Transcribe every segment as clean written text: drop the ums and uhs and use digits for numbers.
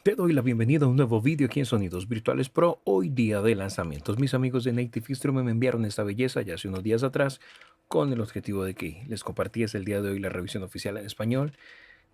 Te doy la bienvenida a un nuevo vídeo aquí en Sonidos Virtuales Pro, hoy día de lanzamientos. Mis amigos de Native Instruments me enviaron esta belleza ya hace unos días atrás con el objetivo de que les compartiese el día de hoy la revisión oficial en español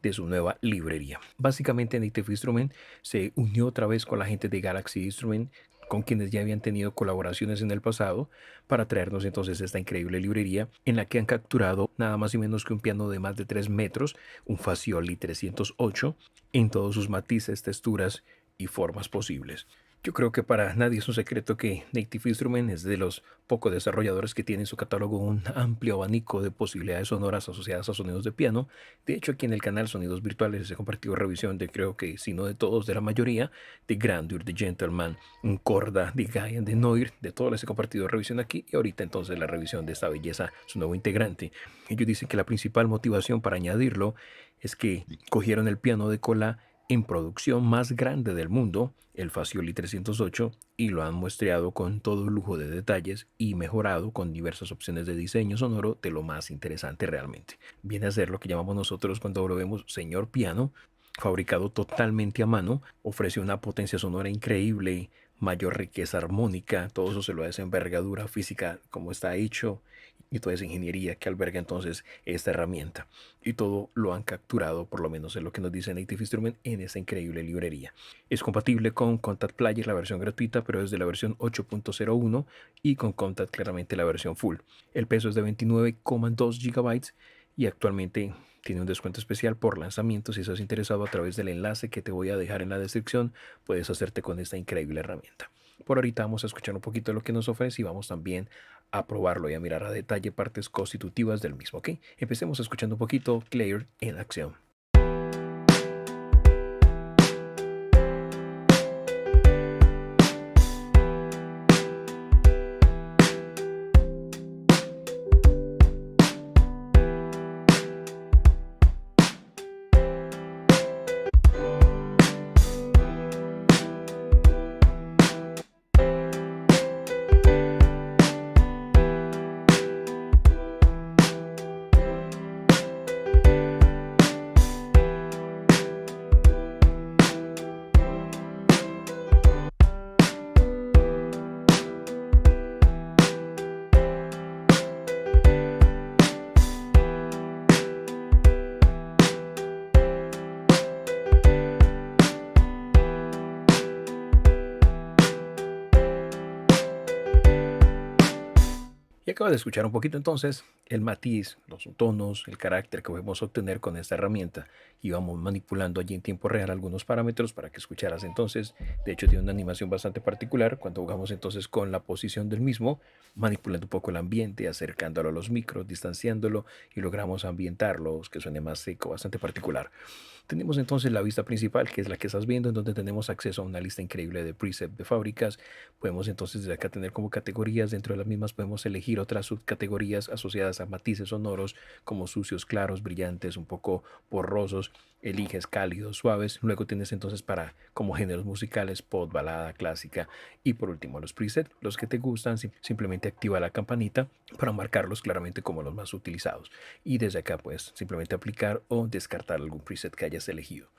de su nueva librería. Básicamente Native Instruments se unió otra vez con la gente de Galaxy Instrument, con quienes ya habían tenido colaboraciones en el pasado, para traernos entonces esta increíble librería en la que han capturado nada más y menos que un piano de más de 3 metros, un Fazioli 308, en todos sus matices, texturas y formas posibles. Yo creo que para nadie es un secreto que Native Instruments es de los pocos desarrolladores que tiene en su catálogo un amplio abanico de posibilidades sonoras asociadas a sonidos de piano. De hecho, aquí en el canal Sonidos Virtuales les he compartido revisión de, creo que si no de todos, de la mayoría, de Grandeur, de Gentleman, un Corda, de Giant, de Noir, de todos les he compartido revisión aquí y ahorita entonces la revisión de esta belleza, su nuevo integrante. Ellos dicen que la principal motivación para añadirlo es que cogieron el piano de cola en producción más grande del mundo, el Fazioli 308, y lo han muestreado con todo lujo de detalles y mejorado con diversas opciones de diseño sonoro de lo más interesante realmente. Viene a ser lo que llamamos nosotros cuando lo vemos señor piano, fabricado totalmente a mano, ofrece una potencia sonora increíble, mayor riqueza armónica, todo eso se lo hace envergadura física como está hecho y toda esa ingeniería que alberga entonces esta herramienta. Y todo lo han capturado, por lo menos es lo que nos dice Native Instruments en esta increíble librería. Es compatible con Contact Player, la versión gratuita, pero es de la versión 8.01 y con Contact claramente la versión full. El peso es de 29,2 gigabytes y actualmente tiene un descuento especial por lanzamiento. Si estás interesado, a través del enlace que te voy a dejar en la descripción, puedes hacerte con esta increíble herramienta. Por ahorita vamos a escuchar un poquito de lo que nos ofrece y vamos también a probarlo y a mirar a detalle partes constitutivas del mismo, ¿ok? Empecemos escuchando un poquito Claire en acción. Y acaba de escuchar un poquito entonces el matiz, los tonos, el carácter que podemos obtener con esta herramienta y vamos manipulando allí en tiempo real algunos parámetros para que escucharas entonces. De hecho tiene una animación bastante particular cuando jugamos entonces con la posición del mismo, manipulando un poco el ambiente, acercándolo a los micros, distanciándolo y logramos ambientarlo, que suene más seco, bastante particular. Tenemos entonces la vista principal, que es la que estás viendo, en donde tenemos acceso a una lista increíble de presets de fábricas. Podemos entonces desde acá tener como categorías, dentro de las mismas podemos elegir otras subcategorías asociadas a matices sonoros como sucios, claros, brillantes, un poco borrosos. Eliges cálidos, suaves. Luego tienes entonces para como géneros musicales, pop, balada, clásica. Y por último los presets, los que te gustan, simplemente activa la campanita para marcarlos claramente como los más utilizados. Y desde acá puedes simplemente aplicar o descartar algún preset que hayas elegido.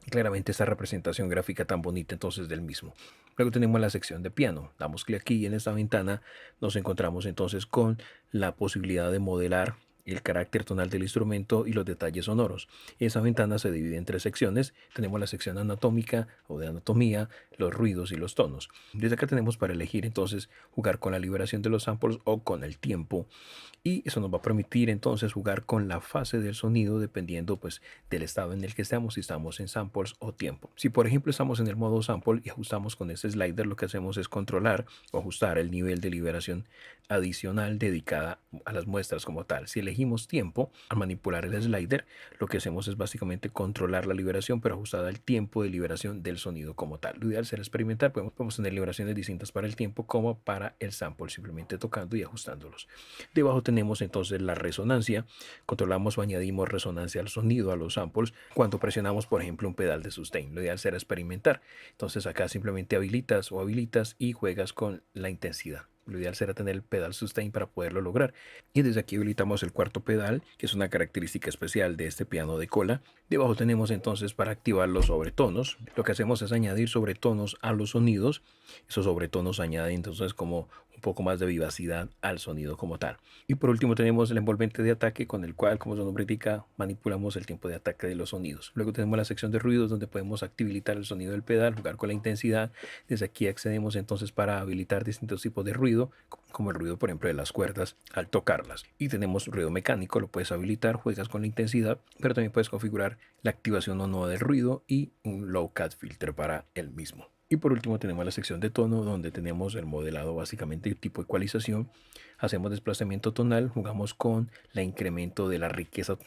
Claramente esta representación gráfica tan bonita entonces del mismo. Luego tenemos la sección de piano. Damos clic aquí y en esta ventana nos encontramos entonces con la posibilidad de modelar el carácter tonal del instrumento y los detalles sonoros. Esa ventana se divide en tres secciones. Tenemos la sección anatómica o de anatomía, los ruidos y los tonos. Desde acá tenemos para elegir entonces jugar con la liberación de los samples o con el tiempo. Y eso nos va a permitir entonces jugar con la fase del sonido dependiendo pues del estado en el que estamos, si estamos en samples o tiempo. Si por ejemplo estamos en el modo sample y ajustamos con este slider, lo que hacemos es controlar o ajustar el nivel de liberación adicional dedicada a las muestras como tal. Si elegimos tiempo, al manipular el slider, lo que hacemos es básicamente controlar la liberación, pero ajustada al tiempo de liberación del sonido como tal. Lo ideal será experimentar, podemos tener liberaciones distintas para el tiempo como para el sample, simplemente tocando y ajustándolos. Debajo tenemos entonces la resonancia. Controlamos o añadimos resonancia al sonido, a los samples, cuando presionamos, por ejemplo, un pedal de sustain. Lo ideal será experimentar. Entonces acá simplemente habilitas y juegas con la intensidad. Lo ideal será tener el pedal sustain para poderlo lograr. Y desde aquí habilitamos el cuarto pedal, que es una característica especial de este piano de cola. Debajo tenemos entonces para activar los sobretonos. Lo que hacemos es añadir sobretonos a los sonidos. Esos sobretonos añaden entonces como un poco más de vivacidad al sonido como tal. Y por último tenemos el envolvente de ataque con el cual, como su nombre indica, manipulamos el tiempo de ataque de los sonidos. Luego tenemos la sección de ruidos donde podemos habilitar el sonido del pedal, jugar con la intensidad. Desde aquí accedemos entonces para habilitar distintos tipos de ruido, como el ruido por ejemplo de las cuerdas al tocarlas. Y tenemos ruido mecánico, lo puedes habilitar, juegas con la intensidad, pero también puedes configurar la activación o no del ruido y un low cut filter para el mismo. Y por último tenemos la sección de tono donde tenemos el modelado básicamente tipo ecualización. Hacemos desplazamiento tonal, jugamos con la incremento de la riqueza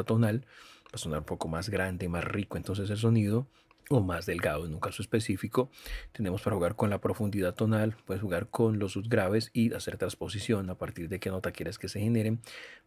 tonal. Va a sonar un poco más grande, más rico entonces el sonido o más delgado en un caso específico. Tenemos para jugar con la profundidad tonal, puedes jugar con los subgraves y hacer transposición a partir de qué nota quieres que se generen.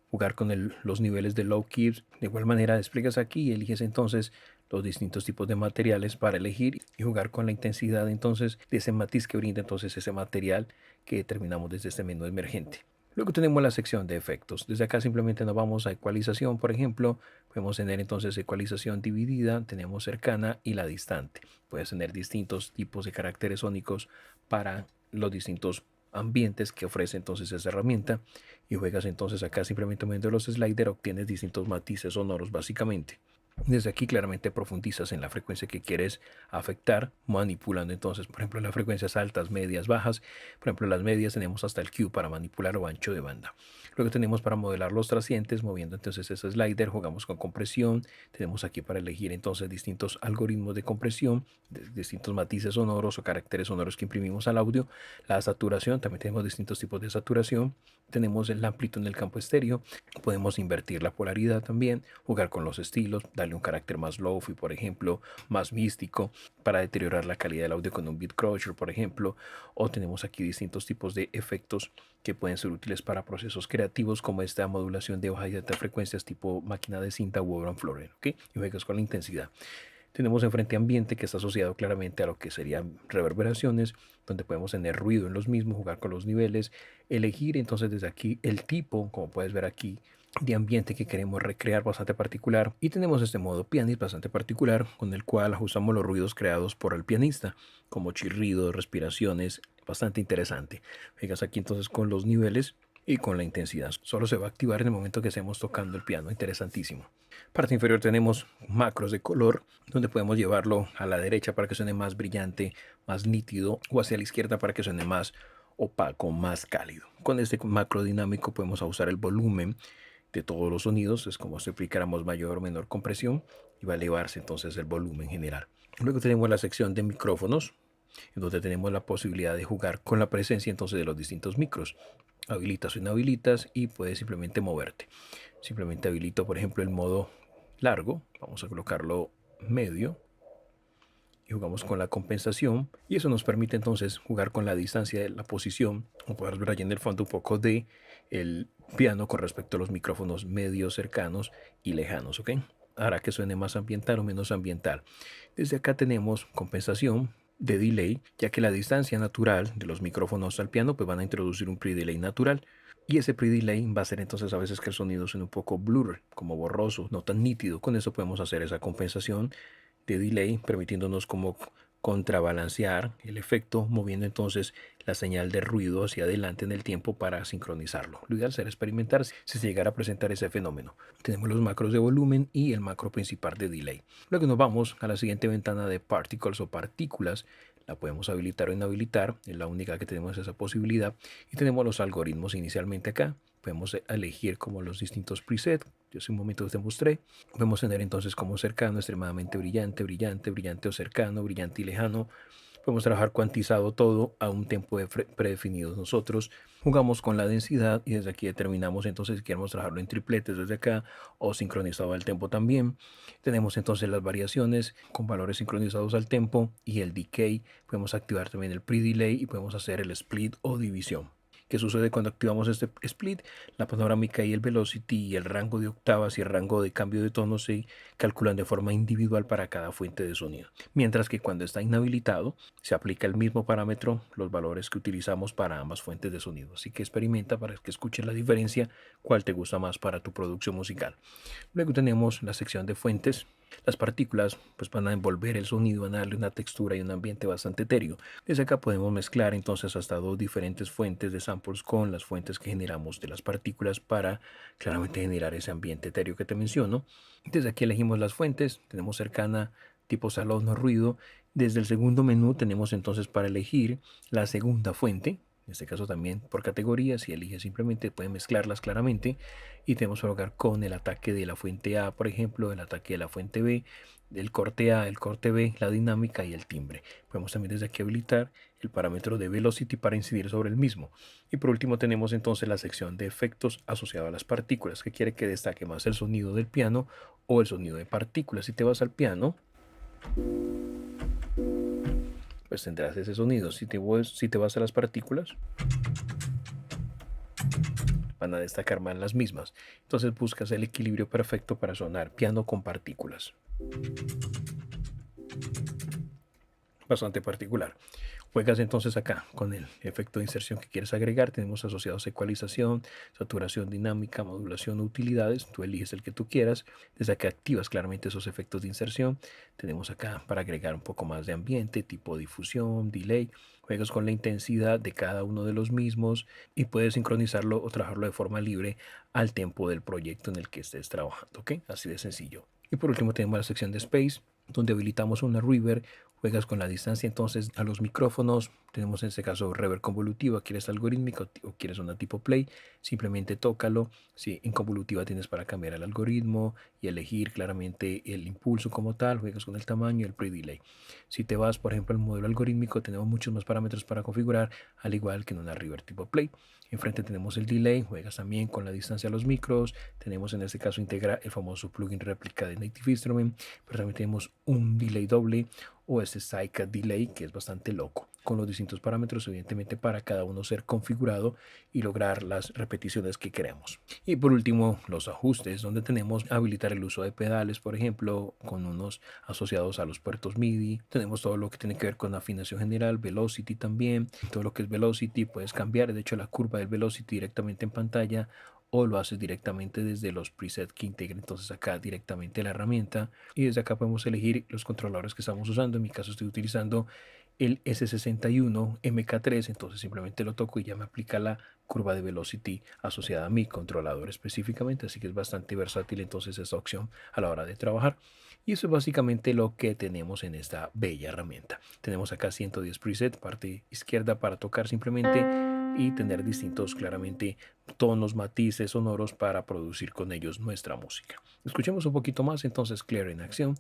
Jugar con los niveles de low keys. De igual manera despliegas aquí y eliges entonces los distintos tipos de materiales para elegir y jugar con la intensidad entonces de ese matiz que brinda entonces ese material que determinamos desde este menú emergente. Luego tenemos la sección de efectos. Desde acá simplemente nos vamos a ecualización, por ejemplo. Podemos tener entonces ecualización dividida, tenemos cercana y la distante. Puedes tener distintos tipos de caracteres sónicos para los distintos ambientes que ofrece entonces esa herramienta. Y juegas entonces acá simplemente moviendo los sliders, obtienes distintos matices sonoros básicamente. Desde aquí claramente profundizas en la frecuencia que quieres afectar, manipulando entonces, por ejemplo, las frecuencias altas, medias, bajas. Por ejemplo, las medias tenemos hasta el Q para manipular o ancho de banda. Luego tenemos para modelar los trascientes, moviendo entonces ese slider, jugamos con compresión. Tenemos aquí para elegir entonces distintos algoritmos de compresión, distintos matices sonoros o caracteres sonoros que imprimimos al audio. La saturación, también tenemos distintos tipos de saturación. Tenemos el amplitud en el campo estéreo. Podemos invertir la polaridad también, jugar con los estilos, darle un carácter más lo-fi, por ejemplo, más místico, para deteriorar la calidad del audio con un beat crusher, por ejemplo. O tenemos aquí distintos tipos de efectos que pueden ser útiles para procesos creativos, como esta modulación de baja y alta frecuencias tipo máquina de cinta u Obran Floren, ¿ok? Y juegas con la intensidad. Tenemos enfrente ambiente, que está asociado claramente a lo que serían reverberaciones, donde podemos tener ruido en los mismos, jugar con los niveles, elegir entonces desde aquí el tipo, como puedes ver aquí, de ambiente que queremos recrear bastante particular. Y tenemos este modo pianist bastante particular, con el cual ajustamos los ruidos creados por el pianista, como chirridos, respiraciones, bastante interesante. Fijas aquí entonces con los niveles y con la intensidad. Solo se va a activar en el momento que estemos tocando el piano. Interesantísimo. Parte inferior tenemos macros de color, donde podemos llevarlo a la derecha para que suene más brillante, más nítido, o hacia la izquierda para que suene más opaco, más cálido. Con este macro dinámico podemos usar el volumen de todos los sonidos. Es como si aplicáramos mayor o menor compresión y va a elevarse entonces el volumen general. Luego tenemos la sección de micrófonos, en donde tenemos la posibilidad de jugar con la presencia entonces de los distintos micros. Habilitas o inhabilitas y puedes simplemente moverte. Simplemente habilito, por ejemplo, el modo largo. Vamos a colocarlo medio y jugamos con la compensación, y eso nos permite entonces jugar con la distancia de la posición, o poder ver allá en el fondo un poco de el piano con respecto a los micrófonos medios, cercanos y lejanos, ¿ok? Hará que suene más ambiental o menos ambiental. Desde acá tenemos compensación de delay, ya que la distancia natural de los micrófonos al piano pues van a introducir un pre-delay natural. Y ese pre-delay va a hacer entonces a veces que el sonido suene un poco blur, como borroso, no tan nítido. Con eso podemos hacer esa compensación de delay, permitiéndonos como contrabalancear el efecto, moviendo entonces la señal de ruido hacia adelante en el tiempo para sincronizarlo. Lo ideal será experimentar si se llegara a presentar ese fenómeno. Tenemos los macros de volumen y el macro principal de delay. Luego nos vamos a la siguiente ventana de particles o partículas. La podemos habilitar o inhabilitar, es la única que tenemos esa posibilidad. Y tenemos los algoritmos inicialmente acá. Podemos elegir como los distintos presets. Yo hace un momento te mostré. Podemos tener entonces como cercano, extremadamente brillante, brillante, brillante o cercano, brillante y lejano. Podemos trabajar cuantizado todo a un tiempo predefinido. Nosotros jugamos con la densidad y desde aquí determinamos entonces si queremos trabajarlo en tripletes desde acá o sincronizado al tempo también. Tenemos entonces las variaciones con valores sincronizados al tempo y el decay. Podemos activar también el pre-delay y podemos hacer el split o división. ¿Qué sucede cuando activamos este split? La panorámica y el velocity y el rango de octavas y el rango de cambio de tono se calculan de forma individual para cada fuente de sonido. Mientras que cuando está inhabilitado, se aplica el mismo parámetro, los valores que utilizamos para ambas fuentes de sonido. Así que experimenta para que escuches la diferencia, cuál te gusta más para tu producción musical. Luego tenemos la sección de fuentes. Las partículas pues van a envolver el sonido, van a darle una textura y un ambiente bastante etéreo. Desde acá podemos mezclar entonces hasta dos diferentes fuentes de samples con las fuentes que generamos de las partículas para claramente generar ese ambiente etéreo que te menciono. Desde aquí elegimos las fuentes, tenemos cercana, tipo salón o ruido. Desde el segundo menú tenemos entonces para elegir la segunda fuente. En este caso también por categorías, si eliges simplemente pueden mezclarlas claramente y tenemos que jugar con el ataque de la fuente A, por ejemplo, el ataque de la fuente B, el corte A, el corte B, la dinámica y el timbre. Podemos también desde aquí habilitar el parámetro de velocity para incidir sobre el mismo. Y por último tenemos entonces la sección de efectos asociada a las partículas, que quiere que destaque más el sonido del piano o el sonido de partículas. Si te vas al piano, pues tendrás ese sonido. Si te vas a las partículas, van a destacar más las mismas. Entonces buscas el equilibrio perfecto para sonar piano con partículas. Bastante particular. Juegas entonces acá con el efecto de inserción que quieres agregar. Tenemos asociados ecualización, saturación dinámica, modulación, utilidades. Tú eliges el que tú quieras. Desde acá activas claramente esos efectos de inserción. Tenemos acá para agregar un poco más de ambiente, tipo difusión, delay. Juegas con la intensidad de cada uno de los mismos y puedes sincronizarlo o trabajarlo de forma libre al tiempo del proyecto en el que estés trabajando. ¿Ok? Así de sencillo. Y por último tenemos la sección de Space, donde habilitamos una reverb. Juegas con la distancia entonces a los micrófonos. Tenemos en este caso reverb convolutiva. ¿Quieres algorítmica o quieres una tipo play? Simplemente tócalo. Si en convolutiva tienes para cambiar el algoritmo y elegir claramente el impulso como tal. Juegas con el tamaño y el pre-delay. Si te vas, por ejemplo, al modelo algorítmico, tenemos muchos más parámetros para configurar, al igual que en una reverb tipo play. Enfrente tenemos el delay. Juegas también con la distancia a los micros. Tenemos en este caso integra el famoso plugin réplica de Native Instruments, pero también tenemos un delay doble o este Cyca Delay, que es bastante loco, con los distintos parámetros evidentemente para cada uno ser configurado y lograr las repeticiones que queremos. Y por último los ajustes, donde tenemos habilitar el uso de pedales, por ejemplo, con unos asociados a los puertos MIDI. Tenemos todo lo que tiene que ver con afinación general, velocity también, todo lo que es velocity puedes cambiar de hecho la curva del velocity directamente en pantalla o lo haces directamente desde los presets que integra entonces acá directamente la herramienta. Y desde acá podemos elegir los controladores que estamos usando. En mi caso estoy utilizando el S61 MK3, entonces simplemente lo toco y ya me aplica la curva de velocity asociada a mi controlador específicamente, así que es bastante versátil entonces esta opción a la hora de trabajar. Y eso es básicamente lo que tenemos en esta bella herramienta. Tenemos acá 110 presets, parte izquierda para tocar simplemente y tener distintos claramente tonos, matices sonoros para producir con ellos nuestra música. Escuchemos un poquito más entonces Clear en acción.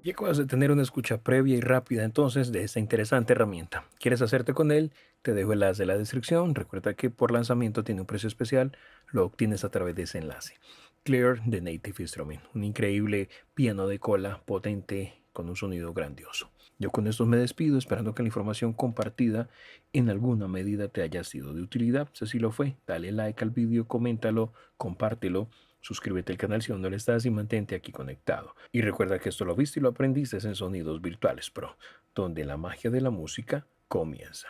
Y acabas de tener una escucha previa y rápida entonces de esta interesante herramienta. ¿Quieres hacerte con él? Te dejo el enlace en la descripción. Recuerda que por lanzamiento tiene un precio especial. Lo obtienes a través de ese enlace. Clear de Native Instruments. Un increíble piano de cola potente con un sonido grandioso. Yo con esto me despido, esperando que la información compartida en alguna medida te haya sido de utilidad. Si así lo fue, dale like al vídeo, coméntalo, compártelo, suscríbete al canal si aún no lo estás y mantente aquí conectado. Y recuerda que esto lo viste y lo aprendiste en Sonidos Virtuales Pro, donde la magia de la música comienza.